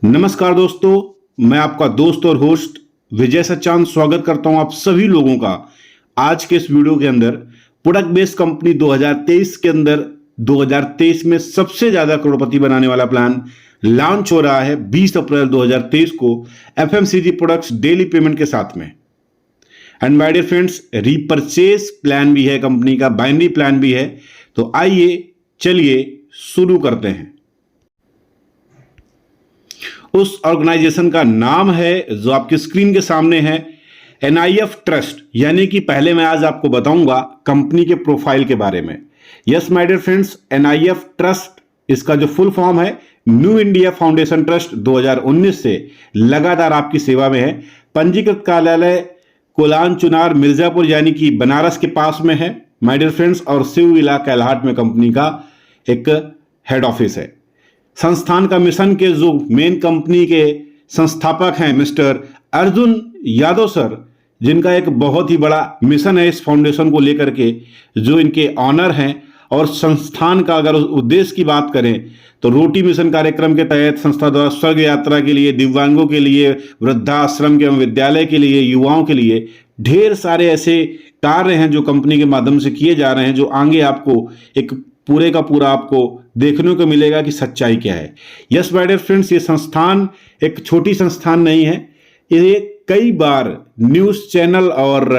नमस्कार दोस्तों, मैं आपका दोस्त और होस्ट विजय सच्चान स्वागत करता हूं आप सभी लोगों का आज के इस वीडियो के अंदर। प्रोडक्ट बेस्ड कंपनी 2023 के अंदर 2023 में सबसे ज्यादा करोड़पति बनाने वाला प्लान लॉन्च हो रहा है 20 अप्रैल 2023 को एफएमसीजी प्रोडक्ट्स डेली पेमेंट के साथ में। And my dear friends, repurchase plan भी है कंपनी का, बाइनरी प्लान भी है। तो आइए चलिए शुरू करते हैं। उस ऑर्गेनाइजेशन का नाम है जो आपकी स्क्रीन के सामने है, एनआईएफ ट्रस्ट। यानी कि पहले मैं आज आपको बताऊंगा कंपनी के प्रोफाइल के बारे में। Yes my dear friends, NIF trust इसका जो फुल फॉर्म है न्यू इंडिया फाउंडेशन ट्रस्ट 2019 से लगातार आपकी सेवा में है। पंजीकृत कार्यालय कोलान चुनार मिर्जापुर यानी कि बनारस के पास में है माय डियर फ्रेंड्स, और शिवविला कैलाहाट में कंपनी का एक हेड ऑफिस है। संस्थान का मिशन के जो मेन कंपनी के संस्थापक हैं मिस्टर अर्जुन यादव सर, जिनका एक बहुत ही बड़ा मिशन है इस फाउंडेशन को लेकर के, जो इनके ऑनर हैं। और संस्थान का अगर उद्देश्य की बात करें तो रोटी मिशन कार्यक्रम के तहत संस्था द्वारा स्वर्ग यात्रा के लिए, दिव्यांगों के लिए, वृद्धाश्रम के विद्यालय के लिए, युवाओं के लिए ढेर सारे ऐसे कार्य हैं जो कंपनी के माध्यम से किए जा रहे हैं, जो आगे आपको एक पूरे का पूरा आपको देखने को मिलेगा कि सच्चाई क्या है। यस माय डियर फ्रेंड्स, ये संस्थान एक छोटी संस्थान नहीं है। ये कई बार न्यूज़ चैनल और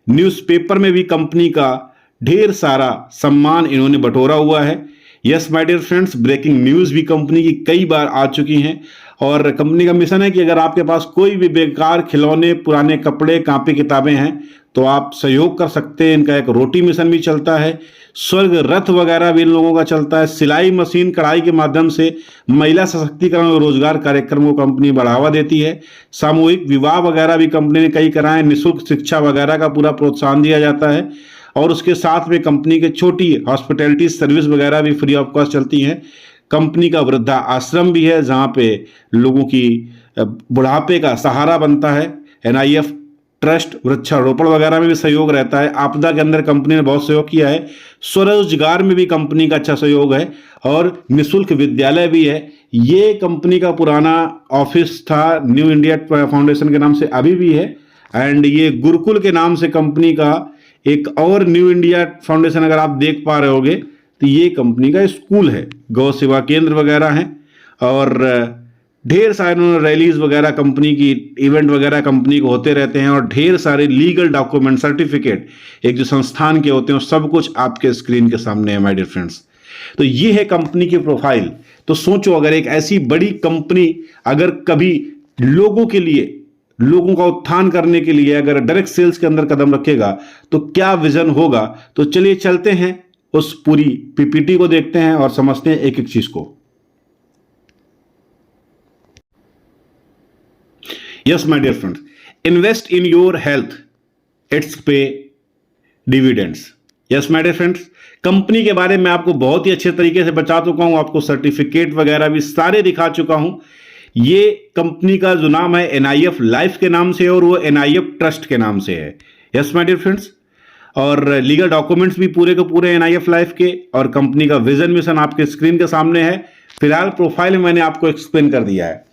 न्यूज़पेपर में भी कंपनी का ढेर सारा सम्मान इन्होंने बटोरा हुआ है। Yes my dear friends, breaking news भी कंपनी की कई बार आ चुकी हैं। और कंपनी का मिशन है कि अगर आपके पास कोई भी बेकार खिलौने, पुराने कपड़े, कापी किताबें हैं तो आप सहयोग कर सकते हैं। इनका एक रोटी मिशन भी चलता है, स्वर्ग रथ वगैरह भी इन लोगों का चलता है। सिलाई मशीन, कढ़ाई के माध्यम से महिला सशक्तिकरण और रोजगार कार्यक्रमों को कंपनी बढ़ावा देती है। सामूहिक विवाह वगैरह भी कंपनी ने कई कराए। निःशुल्क शिक्षा वगैरह का पूरा प्रोत्साहन दिया जाता है। और उसके साथ में कंपनी के छोटी हॉस्पिटैलिटी सर्विस वगैरह भी फ्री ऑफ कॉस्ट चलती हैं। कंपनी का वृद्धा आश्रम भी है जहाँ पे लोगों की बुढ़ापे का सहारा बनता है। एनआईएफ ट्रस्ट वृक्षारोपण वगैरह में भी सहयोग रहता है। आपदा के अंदर कंपनी ने बहुत सहयोग किया है। स्वरोजगार में भी कंपनी का अच्छा सहयोग है और निःशुल्क विद्यालय भी है। ये कंपनी का पुराना ऑफिस था, न्यू इंडिया फाउंडेशन के नाम से अभी भी है। एंड ये गुरुकुल के नाम से कंपनी का एक और न्यू इंडिया फाउंडेशन अगर आप देख पा रहे होगे तो ये कंपनी का स्कूल है। गौ सेवा केंद्र वगैरह हैं और ढेर सारे रैलीज वगैरह कंपनी की, इवेंट वगैरह कंपनी को होते रहते हैं। और ढेर सारे लीगल डॉक्यूमेंट, सर्टिफिकेट एक जो संस्थान के होते हैं सब कुछ आपके स्क्रीन के सामने है माय डियर फ्रेंड्स। तो ये है कंपनी की प्रोफाइल। तो सोचो, अगर एक ऐसी बड़ी कंपनी अगर कभी लोगों के लिए, लोगों का उत्थान करने के लिए अगर डायरेक्ट सेल्स के अंदर कदम रखेगा तो क्या विजन होगा। तो चलिए चलते हैं उस पूरी पीपीटी को देखते हैं और समझते हैं एक एक चीज को। Yes my dear friends, invest in your health, it's pay dividends. Yes my dear friends, company के बारे में आपको बहुत ही अच्छे तरीके से बता चुका हूं, आपको सर्टिफिकेट वगैरह भी सारे दिखा चुका हूं। ये कंपनी का जो नाम है एनआईएफ लाइफ के नाम से है और वो एनआईएफ ट्रस्ट के नाम से है। यस माय डियर फ्रेंड्स, और लीगल डॉक्यूमेंट्स भी पूरे के पूरे एनआईएफ लाइफ के, और कंपनी का विजन मिशन आपके स्क्रीन के सामने है। फिलहाल प्रोफाइल मैंने आपको एक्सप्लेन कर दिया है।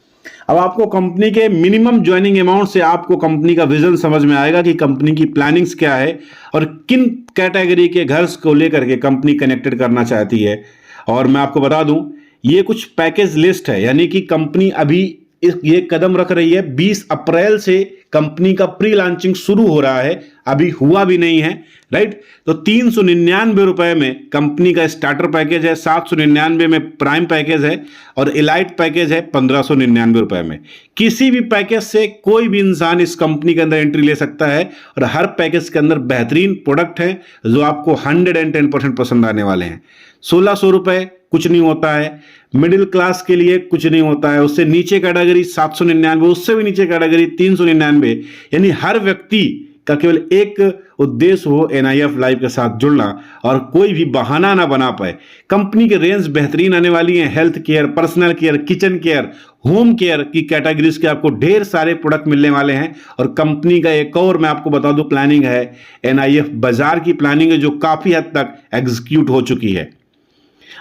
अब आपको कंपनी के मिनिमम ज्वाइनिंग अमाउंट से आपको कंपनी का विजन समझ में आएगा कि कंपनी की प्लानिंग्स क्या है और किन कैटेगरी के घर को लेकर के कंपनी कनेक्टेड करना चाहती है। और मैं आपको बता दूं, ये कुछ पैकेज लिस्ट है, यानी कि कंपनी अभी ये कदम रख रही है। 20 अप्रैल से कंपनी का प्री लॉन्चिंग शुरू हो रहा है, अभी हुआ भी नहीं है, राइट। तो 399 रुपए में कंपनी का स्टार्टर पैकेज है, 799 में प्राइम पैकेज है और इलाइट पैकेज है 1599 रुपए में। किसी भी पैकेज से कोई भी इंसान इस कंपनी के अंदर एंट्री ले सकता है और हर पैकेज के अंदर बेहतरीन प्रोडक्ट है जो आपको 110% पसंद आने वाले हैं। 1600 रुपए कुछ नहीं होता है, मिडिल क्लास के लिए कुछ नहीं होता है। उससे नीचे कैटेगरी 799, उससे भी नीचे कैटेगरी 399। यानी हर व्यक्ति का केवल एक उद्देश्य हो एनआईएफ लाइफ के साथ जुड़ना और कोई भी बहाना ना बना पाए। कंपनी के रेंज बेहतरीन आने वाली है। Health care, personal care, kitchen care, home care की कैटेगरीज के आपको ढेर सारे प्रोडक्ट मिलने वाले हैं। और कंपनी का एक और मैं आपको बता दूं प्लानिंग है, एनआईएफ बाजार की प्लानिंग है जो काफी हद तक एग्जीक्यूट हो चुकी है।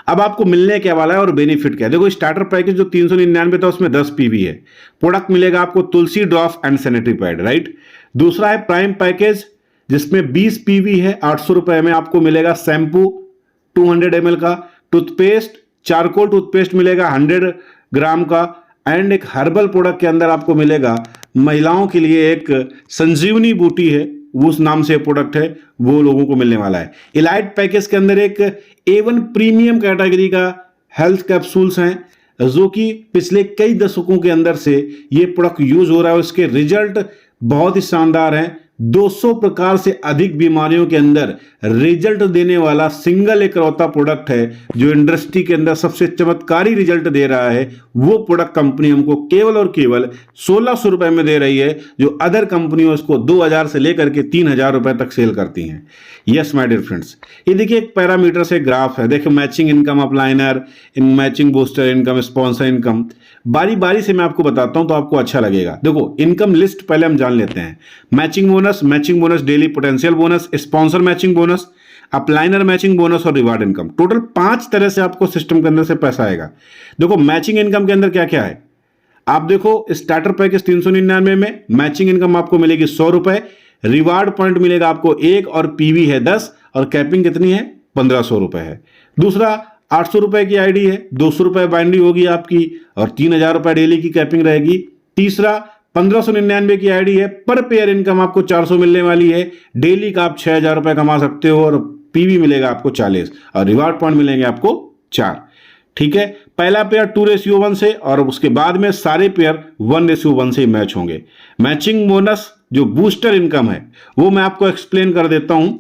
अब आपको मिलने क्या वाला है और बेनिफिट क्या है। देखो स्टार्टर पैकेज जो 399 था उसमें 10 पीवी है। प्रोडक्ट मिलेगा आपको Tulsi drop and sanitary pad, right. दूसरा है प्राइम पैकेज जिसमें 20 पीवी है, 800 रुपए में आपको मिलेगा शैम्पू 200 ml का, टूथपेस्ट चारकोल टूथपेस्ट मिलेगा 100 ग्राम का, एंड एक हर्बल प्रोडक्ट के अंदर आपको मिलेगा महिलाओं के लिए एक संजीवनी बूटी है, उस नाम से प्रोडक्ट है, वो लोगों को मिलने वाला है। इलाइट पैकेज के अंदर एक A1 प्रीमियम कैटेगरी का हेल्थ कैप्सूल्स हैं जो कि पिछले कई दशकों के अंदर से ये प्रोडक्ट यूज हो रहा है, उसके रिजल्ट बहुत ही शानदार हैं। 200 प्रकार से अधिक बीमारियों के अंदर रिजल्ट देने वाला सिंगल एकलौता प्रोडक्ट है जो इंडस्ट्री के अंदर सबसे चमत्कारी रिजल्ट दे रहा है। वो प्रोडक्ट कंपनी हमको केवल और केवल 1600 रुपए में दे रही है, जो अदर कंपनियों उसको 2000 से लेकर के 3000 रुपए तक सेल करती हैं। यस माय डियर फ्रेंड्स, ये देखिए एक पैरामीटर से ग्राफ है, देखिए matching income, upliner, matching booster income, sponsor income. बारी बारी से मैं आपको बताता हूं तो आपको अच्छा लगेगा। देखो इनकम लिस्ट पहले हम जान लेते हैं। Matching bonus, daily potential bonus, sponsor matching bonus, upliner matching bonus और रिवार्ड इनकम। टोटल 5 तरह से आपको सिस्टम के अंदर से पैसा आएगा। देखो मैचिंग इनकम के अंदर क्या क्या है, आप देखो स्टार्टर पैकेज 399 में मैचिंग इनकम आपको मिलेगी 100 रुपए, रिवार्ड पॉइंट मिलेगा आपको 1 और पीवी है 10 और कैपिंग कितनी है 1500 रुपए है। दूसरा 800 रुपए की आईडी है, 200 रुपए बाइंडी होगी आपकी और 3000 रुपए डेली की कैपिंग रहेगी। तीसरा 1599 की आईडी है, पर पेयर इनकम आपको 400 मिलने वाली है, डेली का आप 6000 रुपए कमा सकते हो और पीवी मिलेगा आपको 40 और रिवार्ड पॉइंट मिलेंगे आपको 4। ठीक है, पहला पेयर 2:1 से और उसके बाद में सारे पेयर 1:1 से ही मैच होंगे। मैचिंग बोनस जो बूस्टर इनकम है वो मैं आपको एक्सप्लेन कर देता हूं।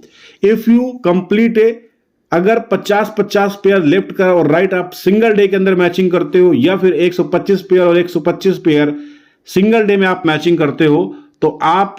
इफ यू कंप्लीट अगर 50-50 पेयर लेफ्ट का और राइट आप सिंगल डे के अंदर मैचिंग करते हो या फिर 125 पेयर और 125 पेयर सिंगल डे में आप मैचिंग करते हो तो आप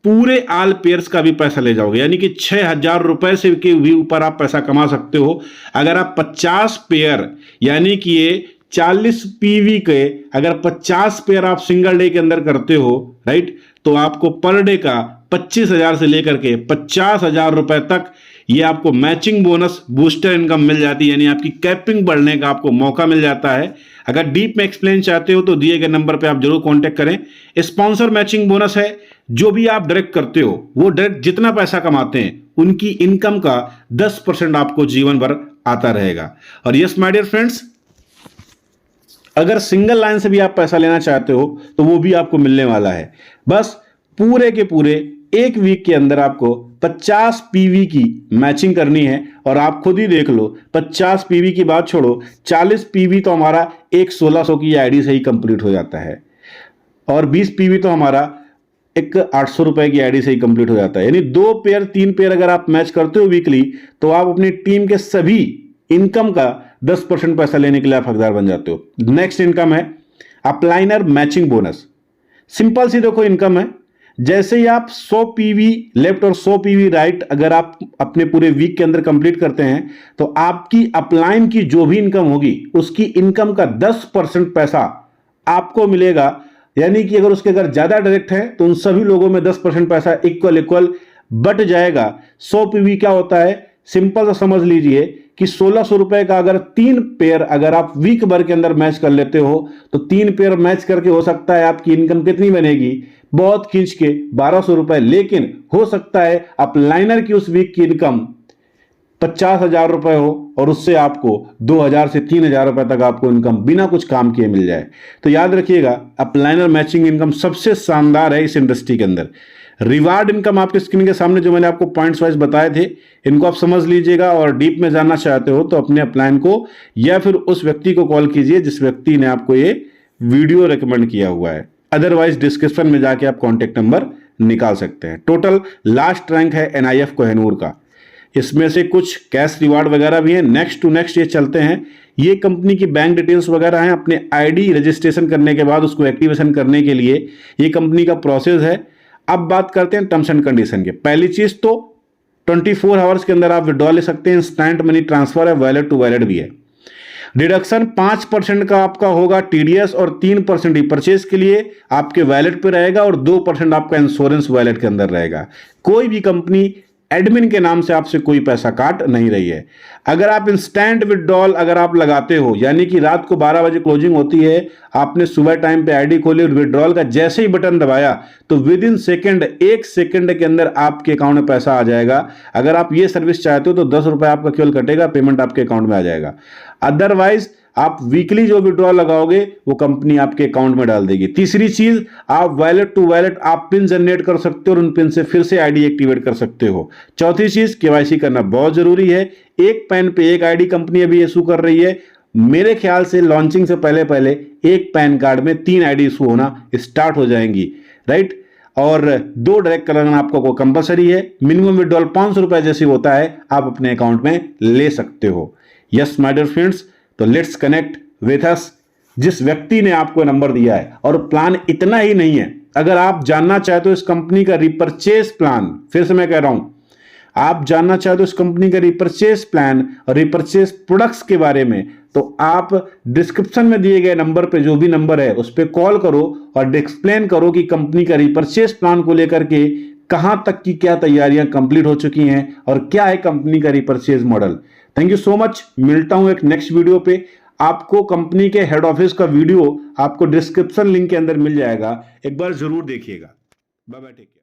पूरे आल पेयर्स का भी पैसा ले जाओगे, यानी कि 6000 रुपए से के भी ऊपर आप पैसा कमा सकते हो। अगर आप 50 पेयर यानी कि ये 40 पीवी के अगर 50 पेयर आप सिंगल डे के अंदर करते हो, राइट, तो आपको पर डे का 25,000 से लेकर के 50,000 रुपए तक ये आपको मैचिंग बोनस बूस्टर इनकम मिल जाती है, यानी आपकी कैपिंग बढ़ने का आपको मौका मिल जाता है। अगर डीप में एक्सप्लेन चाहते हो तो दिए गए नंबर पे आप जरूर कांटेक्ट करें। स्पॉन्सर मैचिंग बोनस है, जो भी आप डायरेक्ट करते हो वो डायरेक्ट जितना पैसा कमाते हैं उनकी इनकम का 10% आपको जीवन भर आता रहेगा। और यस माय डियर फ्रेंड्स, अगर सिंगल लाइन से भी आप पैसा लेना चाहते हो तो वो भी आपको मिलने वाला है। बस पूरे के पूरे एक वीक के अंदर आपको 50 पीवी की मैचिंग करनी है और आप खुद ही देख लो, 50 पीवी की बात छोड़ो, 40 पीवी तो हमारा एक 1600 की आईडी से ही कंप्लीट हो जाता है और 20 पीवी तो हमारा एक 800 रुपए की आईडी से ही कंप्लीट हो जाता है। यानी 2 पेयर 3 पेयर अगर आप मैच करते हो वीकली तो आप अपनी टीम के सभी इनकम का 10% पैसा लेने के लिए आप हकदार बन जाते हो। नेक्स्ट इनकम है अपलाइनर मैचिंग बोनस। सिंपल सी देखो इनकम है, जैसे ही आप 100 पीवी लेफ्ट और 100 पीवी राइट अगर आप अपने पूरे वीक के अंदर कंप्लीट करते हैं तो आपकी अपलाइन की जो भी इनकम होगी उसकी इनकम का 10% पैसा आपको मिलेगा। यानी कि अगर उसके अगर ज्यादा डायरेक्ट है तो उन सभी लोगों में 10% पैसा इक्वल बट जाएगा। 100 पीवी क्या होता है, सिंपल सा समझ लीजिए कि 1600 रुपए का अगर 3 पेयर अगर आप वीक भर के अंदर मैच कर लेते हो तो 3 पेयर मैच करके हो सकता है आपकी इनकम कितनी बनेगी, बहुत खींच के 1200 रुपए, लेकिन हो सकता है अपलाइनर की उस वीक की इनकम 50,000 रुपए हो और उससे आपको 2,000 से 3,000 रुपए तक आपको इनकम बिना कुछ काम किए मिल जाए। तो याद रखिएगा अपलाइनर मैचिंग इनकम सबसे शानदार है इस इंडस्ट्री के अंदर। रिवार्ड इनकम आपके स्क्रीन के सामने जो मैंने आपको पॉइंट्स वाइज बताए थे इनको आप समझ लीजिएगा और डीप में जानना चाहते हो तो अपने अपलाइन को या फिर उस व्यक्ति को कॉल कीजिए जिस व्यक्ति ने आपको ये वीडियो रिकमेंड किया हुआ है। अदरवाइज डिस्क्रिप्शन में जाके आप कॉन्टेक्ट नंबर निकाल सकते हैं। टोटल लास्ट रैंक है NIF कोहिनूर का, इसमें से कुछ कैश रिवार्ड वगैरह भी है। नेक्स्ट टू नेक्स्ट ये चलते हैं। ये कंपनी की बैंक डिटेल्स वगैरह हैं, अपने आईडी रजिस्ट्रेशन करने के बाद उसको एक्टिवेशन करने के लिए ये कंपनी का प्रोसेस है। अब बात करते हैं टर्म्स एंड कंडीशन के। पहली चीज तो 24 आवर्स के अंदर आप विड्रॉ ले सकते हैं, इंस्टेंट मनी ट्रांसफर है, वैलेट टू वैलेट भी है। डिडक्शन 5% का आपका होगा TDS और 3% ही परचेज के लिए आपके वैलेट पे रहेगा और 2% आपका इंश्योरेंस वैलेट के अंदर रहेगा। कोई भी कंपनी एडमिन के नाम से आपसे कोई पैसा काट नहीं रही है। अगर आप इंस्टेंट विड्रॉल अगर आप लगाते हो, यानी कि रात को 12 बजे क्लोजिंग होती है, आपने सुबह टाइम पे आईडी खोली और विड्रॉल का जैसे ही बटन दबाया तो विद इन सेकेंड, 1 सेकेंड के अंदर आपके अकाउंट में पैसा आ जाएगा। अगर आप ये सर्विस चाहते हो तो 10 रुपए आपका केवल कटेगा, पेमेंट आपके अकाउंट में आ जाएगा। अदरवाइज आप वीकली जो विड्रॉल लगाओगे वो कंपनी आपके अकाउंट में डाल देगी। तीसरी चीज, आप वॉलेट टू वॉलेट आप पिन जनरेट कर सकते हो और उन पिन से फिर से आईडी एक्टिवेट कर सकते हो। चौथी चीज, केवाईसी करना बहुत जरूरी है। एक पैन पे एक आईडी कंपनी अभी इशू कर रही है। मेरे ख्याल से लॉन्चिंग से पहले पहले एक पैन कार्ड में 3 आईडी इशू होना स्टार्ट हो जाएंगी, राइट। और 2 डायरेक्ट करना आपको कंपलसरी है। मिनिमम विड्रॉल 500 रुपए जैसे होता है, आप अपने अकाउंट में ले सकते हो। यस माय डियर फ्रेंड्स, तो लेट्स कनेक्ट विथ अस। जिस व्यक्ति ने आपको नंबर दिया है, और प्लान इतना ही नहीं है, अगर आप जानना चाहते हो इस कंपनी का रिपर्चेस प्लान, फिर से मैं कह रहा हूं, आप जानना चाहते हो इस कंपनी का रिपर्चेस प्लान और रिपर्चेस प्रोडक्ट्स के बारे में, तो आप डिस्क्रिप्शन में दिए गए नंबर पे, जो भी नंबर है उस पर कॉल करो और एक्सप्लेन करो कि कंपनी का रिपर्चेस प्लान को लेकर के कहां तक की क्या तैयारियां कंप्लीट हो चुकी हैं और क्या है कंपनी का repurchase model. Thank you so much. मिलता हूं एक नेक्स्ट वीडियो पे। आपको कंपनी के हेड ऑफिस का वीडियो आपको डिस्क्रिप्शन लिंक के अंदर मिल जाएगा, एक बार जरूर देखिएगा। Bye bye, take care.